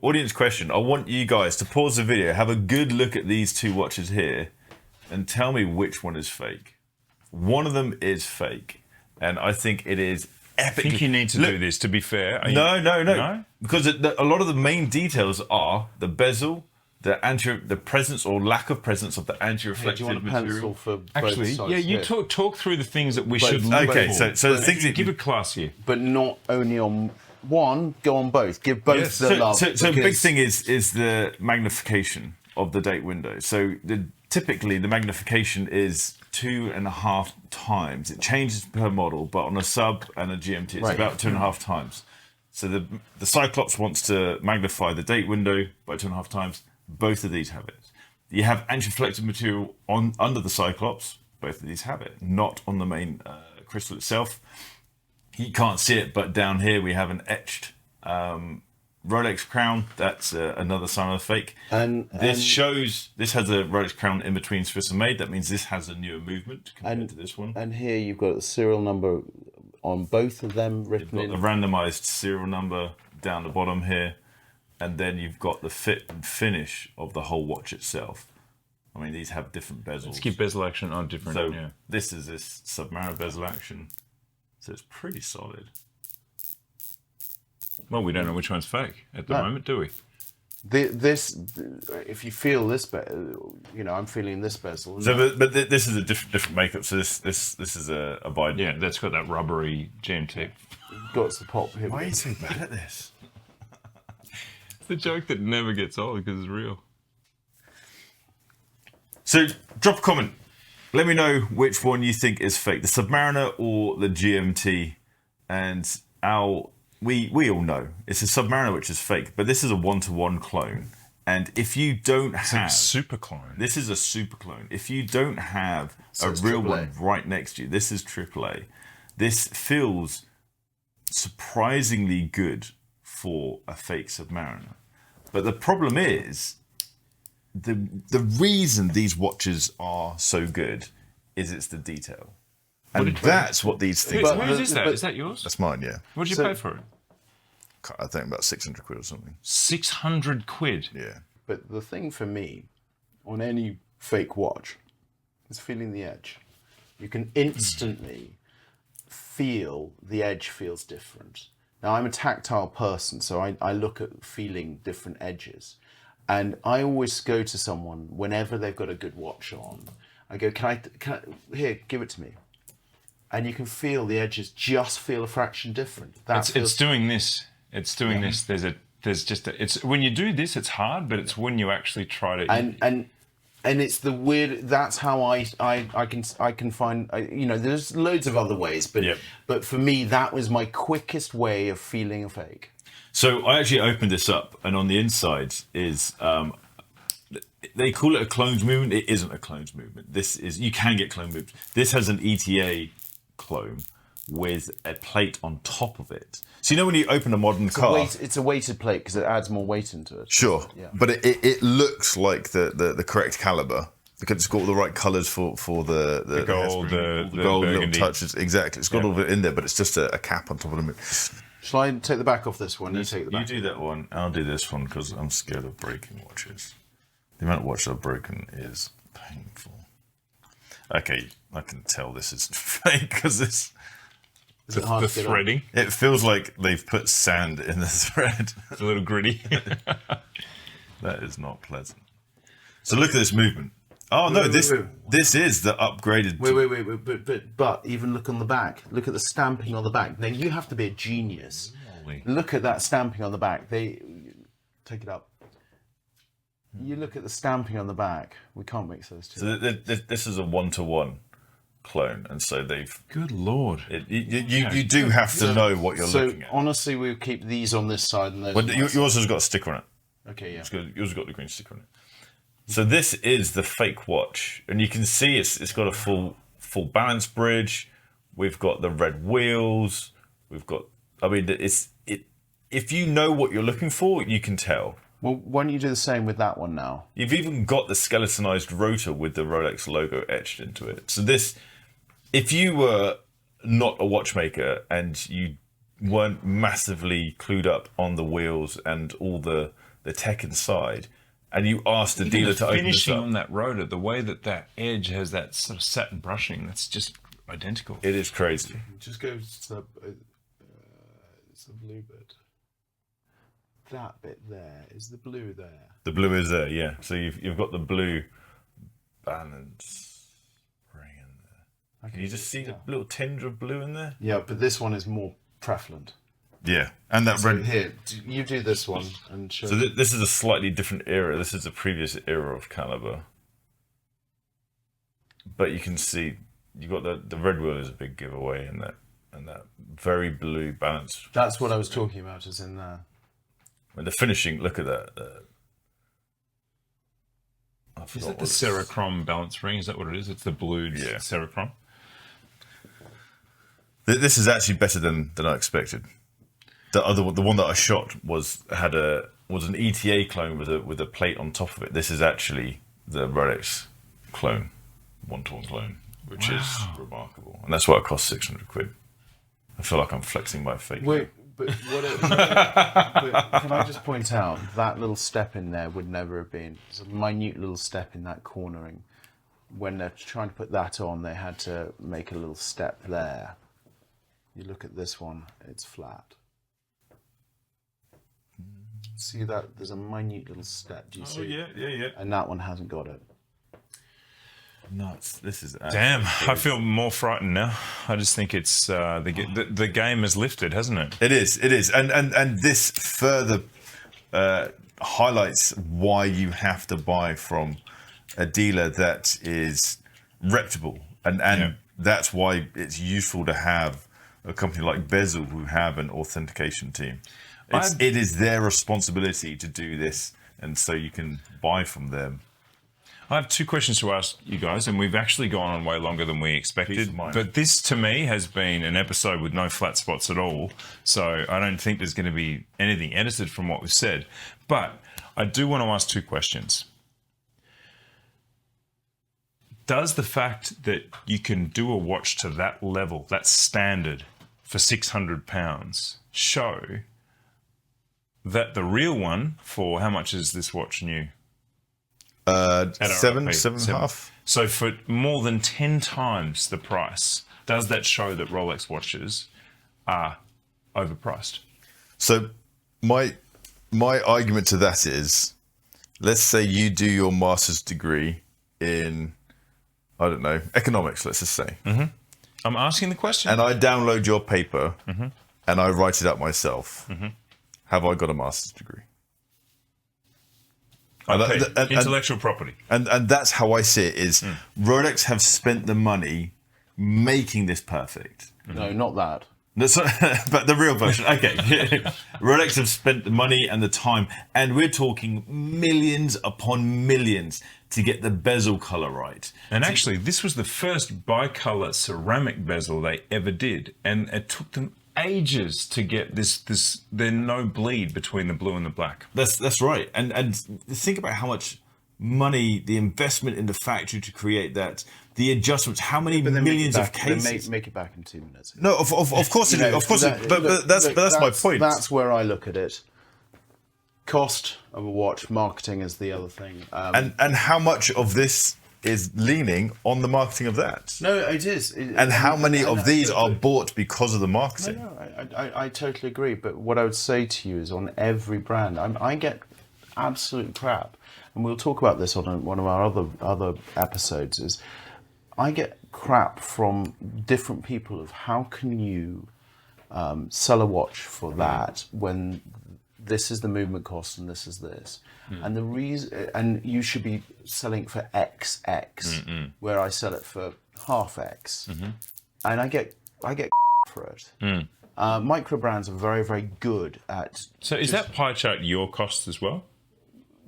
audience question. I want you guys to pause the video, have a good look at these two watches here, and tell me which one is fake. One of them is fake, and I think it is epic. I think you need to do this, to be fair. No. Because a lot of the main details are the bezel, the presence or lack of presence of the anti-reflective material. For Actually, both yeah, sides you here? talk through the things that we should look for. Okay, so the things give a class here. But not only on one, go on both. Give both the love. So the big thing is the magnification of the date window. So typically the magnification is 2.5 times. It changes per model, but on a sub and a GMT, it's about 2.5 times. So the Cyclops wants to magnify the date window by 2.5 times. Both of these have it. You have anti-reflective material under the Cyclops. Both of these have it. Not on the main crystal itself. You can't see it, but down here we have an etched Rolex crown. That's another sign of fake. This has a Rolex crown in between Swiss and made. That means this has a newer movement compared to this one. And here you've got the serial number on both of them written in. You've got the randomized serial number down the bottom here. And then you've got the fit and finish of the whole watch itself. I mean, these have different bezels. Let's keep bezel action on different. So this is this Submariner bezel action. So it's pretty solid. Well, we don't know which one's fake at the moment, do we? If you feel this, I'm feeling this bezel. So, but this is a different makeup. So this is a Biden. Yeah, that's got that rubbery GMT. Got the pop here. Why are you so bad at this? The joke that never gets old because it's real. So drop a comment. Let me know which one you think is fake, the Submariner or the GMT. And we all know it's a Submariner which is fake, but this is a 1-to-1 clone. And if you don't have super clone, this is a super clone. If you don't have a real one right next to you, this is AAA. This feels surprisingly good for a fake Submariner. But the problem is, the reason these watches are so good is it's the detail. And that's what these things are. Whose is that? Is that yours? That's mine, yeah. What did you pay for it? I think about 600 quid or something. 600 quid? Yeah. But the thing for me, on any fake watch, is feeling the edge. You can instantly feel the edge feels different. Now, I'm a tactile person, so I look at feeling different edges. And I always go to someone, whenever they've got a good watch on, I go, can I here, give it to me. And you can feel the edges just feel a fraction different. It's doing this. It's doing this. It's when you do this, it's hard, but it's when you actually try to... And it's the weird. That's how I can find. There's loads of other ways, but for me, that was my quickest way of feeling a fake. So I actually opened this up, and on the inside is they call it a clones movement. It isn't a clones movement. You can get clone movements. This has an ETA clone with a plate on top of it. So when you open a modern car, it's a weighted plate because it adds more weight into it. Sure, but it looks like the correct caliber because it's got all the right colours for the gold, the gold little touches. Exactly, it's got all of it in there, but it's just a cap on top of it. Shall I take the back off this one? You take the back. You do that one. I'll do this one because I'm scared of breaking watches. The amount of watches I've broken is painful. Okay, I can tell this is fake because this. The threading. It feels like they've put sand in the thread. It's a little gritty. That is not pleasant. So look at this movement. Oh no, this is the upgraded. But even look on the back. Look at the stamping on the back. Now you have to be a genius. Really? Look at that stamping on the back. Take it up. You look at the stamping on the back. We can't mix those two. So this is a 1-to-1 clone, and so they've. Good lord! You do have to know what you're looking at. So honestly, we'll keep these on this side and those. But yours has got a sticker on it. Okay, yeah. Yours has got the green sticker on it. So this is the fake watch, and you can see it's got a full balance bridge. We've got the red wheels. We've got. I mean, if you know what you're looking for, you can tell. Well, why don't you do the same with that one now? You've even got the skeletonized rotor with the Rolex logo etched into it. So this. If you were not a watchmaker and you weren't massively clued up on the wheels and all the the tech inside, and you ask the Even dealer the to open this finishing up. on that rotor, the way that edge has that sort of satin brushing, that's just identical. It is crazy. Just go sub blue bit. That bit there is the blue there. The blue is there, yeah. So you've got the blue balance ring in there. Can you just see the little tinge of blue in there? Yeah, but this one is more prevalent. Yeah, and that So red. here, you do this one and show. So this is a slightly different era. This is a previous era of caliber. But you can see you got the red wheel is a big giveaway, and that very blue balance. That's what I was talking about. Is in there. And the finishing. Look at that. I Is forgot that the what it's- Cerachrome balance ring? Is that what it is? It's the blue Cerachrome. This is actually better than I expected. The one that I shot was an ETA clone with a plate on top of it. This is actually the Rolex clone, one-to-one clone, which is remarkable, and that's why it costs £600. I feel like I'm flexing my fake. Wait, but but can I just point out that little step in there would never have been. It's a minute little step in that cornering. When they're trying to put that on, they had to make a little step there. You look at this one; it's flat. See that? There's a minute little step. Do you see? yeah. And that one hasn't got it. Nuts. This is Damn, I feel more frightened now. I just think it's the game has lifted, hasn't it? It is, and this further highlights why you have to buy from a dealer that is reputable, and that's why it's useful to have a company like Bezel who have an authentication team. It is their responsibility to do this, and so you can buy from them. I have two questions to ask you guys, and we've actually gone on way longer than we Peace expected. of mind. But this, to me, has been an episode with no flat spots at all. So I don't think there's going to be anything edited from what we've said. But I do want to ask two questions. Does the fact that you can do a watch to that level, that standard, for £600 show that the real one for how much is this watch new? Seven RRP, and a half. So for more than 10 times the price, does that show that Rolex watches are overpriced? So my argument to that is, let's say you do your master's degree in, I don't know, economics, let's just say. Mm-hmm. I'm asking the question. And I download your paper and I write it up myself. Have I got a master's degree? Okay. Intellectual property. And that's how I see it is Rolex have spent the money making this perfect. No, not that. But the real version, okay. Rolex have spent the money and the time, and we're talking millions upon millions to get the bezel color right. And actually, this was the first bicolor ceramic bezel they ever did, and it took them ages to get this there's no bleed between the blue and the black. That's right. And think about how much money, the investment in the factory to create that, the adjustments, how many millions of cases. Make it back in 2 minutes. No, of course it is. Of course, but that's my point. That's where I look at it. Cost of a watch, marketing is the other thing. And how much of this is leaning on the marketing of that? No, it is. And how many of these are bought because of the marketing? No, I totally agree. But what I would say to you is, on every brand, I get absolute crap, and we'll talk about this on one of our other episodes. Is I get crap from different people of how can you sell a watch for that when this is the movement cost and this is this, and the reason, and you should be selling it for XX, where I sell it for half X, and I get for it. Micro brands are very, very good at. So is that pie chart your cost as well?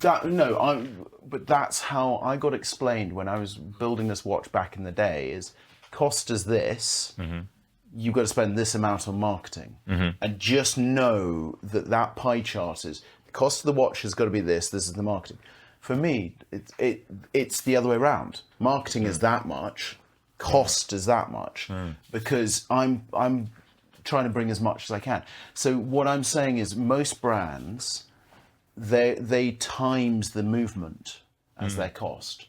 But that's how I got explained when I was building this watch back in the day. Is cost is this. You've got to spend this amount on marketing, and just know that pie chart is the cost of the watch has got to be this. This is the marketing. For me, it's the other way around. Marketing is that much, cost is that much, because I'm trying to bring as much as I can. So what I'm saying is, most brands, they times the movement as their cost.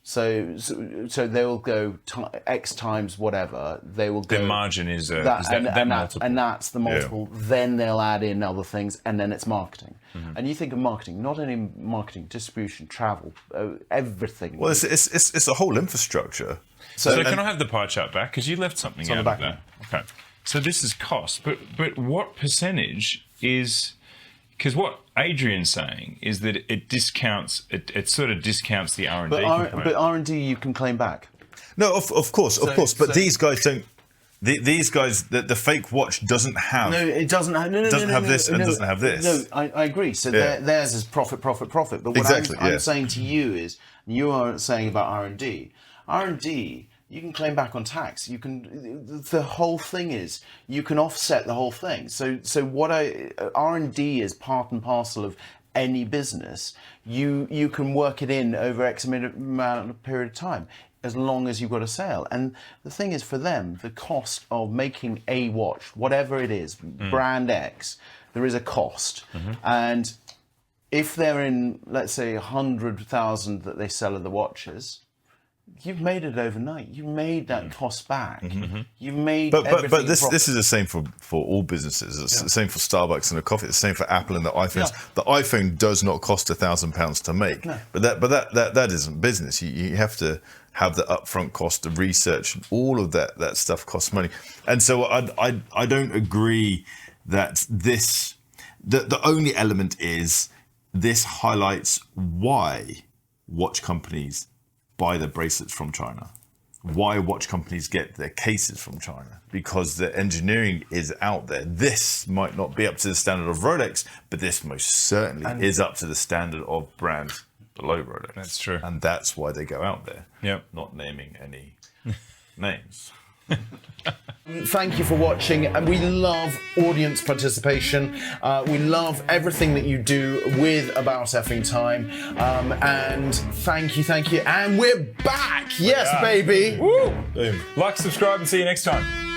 So they will go X times whatever. They will go. Their margin is that multiple. And that's the multiple. Yeah. Then they'll add in other things, and then it's marketing. And you think of marketing, not only marketing, distribution, travel, everything. Well, it's a whole infrastructure. So can I have the pie chart back? Because you left something out on of the back that. Okay. So this is cost, but what percentage is? Because what Adrian's saying is that it sort of discounts the R&D component. But R&D you can claim back. No, of course. But these guys don't. These guys, the fake watch doesn't have. No, it doesn't have. No, doesn't have this and doesn't have this. No, I agree. So theirs is profit. But what Exactly, I'm saying to you is, you are saying about R&D. R&D, you can claim back on tax. You can. The whole thing is you can offset the whole thing. So what R&D is part and parcel of any business. You can work it in over X amount of period of time, as long as you've got a sale. And the thing is, for them, the cost of making a watch, whatever it is, brand X, there is a cost. And if they're in, let's say, 100,000 that they sell of the watches, you've made it overnight. You made that cost back. You've made everything. But this is the same for all businesses. It's the same for Starbucks and a coffee. It's the same for Apple and the iPhones. The iPhone does not cost £1,000 to make. No. But that isn't business. You have to have the upfront cost of research. All of that stuff costs money. And so I don't agree that this. The only element is this highlights why watch companies buy their bracelets from China, why watch companies get their cases from China, because the engineering is out there. This might not be up to the standard of Rolex, but this most certainly is up to the standard of brands below Rolex. That's true. And that's why they go out there. Yep. Not naming any names. Thank you for watching, and we love audience participation. We love everything that you do with About Effing Time, and thank you, and we're back. Yes, baby. Woo! Boom. Like, subscribe, and see you next time.